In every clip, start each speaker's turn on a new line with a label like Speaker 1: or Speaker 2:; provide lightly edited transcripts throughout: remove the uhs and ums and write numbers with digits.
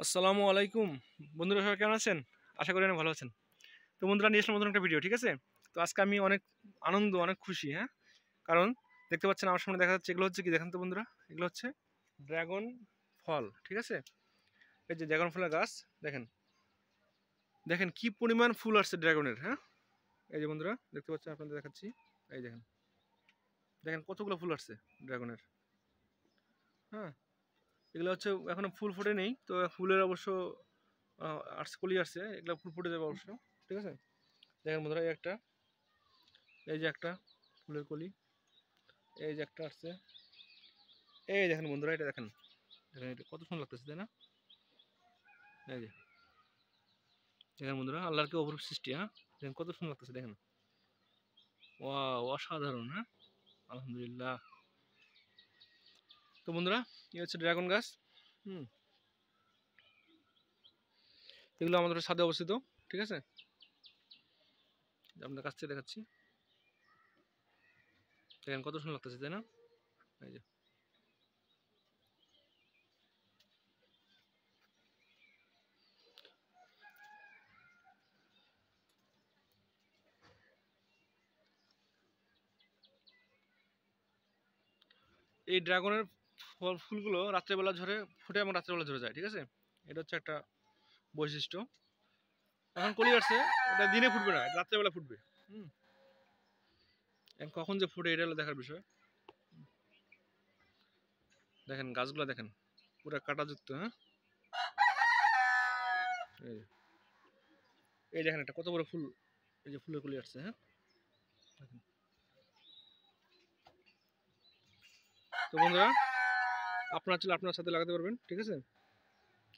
Speaker 1: আসসালামু আলাইকুম বন্ধুরা, সবাই কেমন আছেন? আশা করি অনেক ভালো আছেন। তো বন্ধুরা, নিয়ে আসলাম নতুন একটা ভিডিও, ঠিক আছে? তো আজকে আমি অনেক আনন্দ, অনেক খুশি, হ্যাঁ। কারণ দেখতে পাচ্ছেন আমার সামনে দেখা যাচ্ছে, এগুলো হচ্ছে কি দেখেন তো বন্ধুরা, এগুলো হচ্ছে ড্রাগন ফল, ঠিক আছে? এই যে ড্রাগন ফলের গাছ, দেখেন দেখেন কি পরিমাণ ফুল আসছে ড্রাগনের, হ্যাঁ। এই যে বন্ধুরা দেখতে পাচ্ছেন, আপনাদের দেখাচ্ছি। এই দেখেন দেখেন কতগুলো ফুল আসছে ড্রাগনের, হ্যাঁ। এগুলো হচ্ছে এখনো ফুল ফোটে নেই, তো ফুলের অবশ্য আসছে, কলি আসছে, এগুলো ফুল ফুটে যাবে অবশ্য, ঠিক আছে? দেখেন বন্ধুরা, এই যে একটা ফুলের কলি, এই যে একটা আসছে, এই দেখেন বন্ধুরা, এটা দেখেন দেখেন এটা কত সুন্দর লাগতেছে, তাই না? এই যে দেখেন বন্ধুরা, আল্লাহর কি অপরূপ সৃষ্টি, হ্যাঁ। দেখেন কত সুন্দর লাগতেছে, দেখেন ওয়াও, অসাধারণ, হ্যাঁ। আলহামদুলিল্লাহ। তো বন্ধুরা, এই হচ্ছে ড্রাগন গাছ, হুম। এগুলো আমাদের ছাদে অবস্থিত, ঠিক আছে? আপনাদের কাছ থেকে দেখাচ্ছি, দেখেন কত সুন্দর লাগতেছে, তাই না? এই যে এই ড্রাগনের ফুলগুলো রাত্রেবেলা ঝরে, ফুটে এবং রাত্রেবেলা ঝরে যায়, ঠিক আছে? এটা হচ্ছে একটা বৈশিষ্ট্য। এখন কলি আসছে, এটা দিনে ফুটবে না, রাত্রেবেলা ফুটবে, হুম। এখন কখন যে ফুটে, এটা হলো দেখার বিষয়। দেখেন গাছগুলো দেখেন, পুরো কাঁটাযুক্ত, হ্যাঁ। এই যে, এই দেখেন একটা কত বড় ফুল, এই যে ফুলের কলি আসছে, হ্যাঁ। দেখেন। তো বন্ধুরা, আপনার চলে আপনার সাথে লাগাতে পারবেন, ঠিক আছে?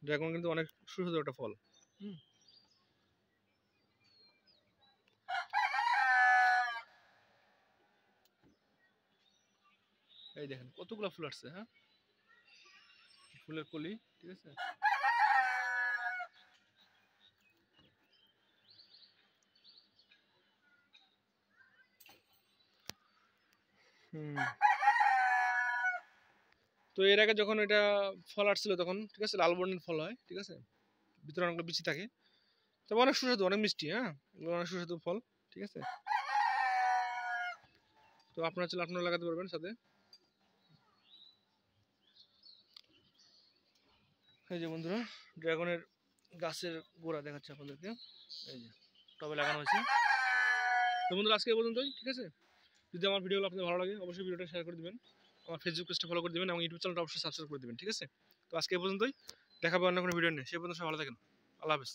Speaker 1: ড্রাগন কিন্তু অনেক সুস্বাদু একটা ফল, হুম। এই দেখেন কতগুলো ফুল আসছে, হ্যাঁ, ফুলের কলি, ঠিক আছে? হুম। তো এর আগে যখন এটা ফল আসছিল তখন, ঠিক আছে, লাল বর্ণের ফল হয়, ঠিক আছে? ভিতরে অনেকগুলো বিচি থাকে, তবে অনেক সুস্বাদু, অনেক মিষ্টি, হ্যাঁ। এগুলো অনেক সুস্বাদু ফল, ঠিক আছে? তো আপনারা চলে আপনারা লাগাতে পারবেন সাথে। এই যে বন্ধুরা, ড্রাগনের গাছের গোড়া দেখাচ্ছে আপনাদেরকে, এই যে টবে লাগানো হয়েছে। তো বন্ধুরা, আজকে এই পর্যন্তই, ঠিক আছে? যদি আমার ভিডিওগুলো আপনাদের ভালো লাগে, অবশ্যই ভিডিওটা শেয়ার করে দিবেন, আমার ফেসবুক পেজটা ফলো করে দিবেন এবং ইউটিউব চ্যানেলটা অবশ্যই সাবস্ক্রাইব করে দিবেন, ঠিক আছে? তো আজকে এই পর্যন্তই, দেখা হবে অন্য কোনো ভিডিও নিয়ে। সেই পর্যন্ত সবাই ভালো থাকেন। আল্লাহ হাফেজ।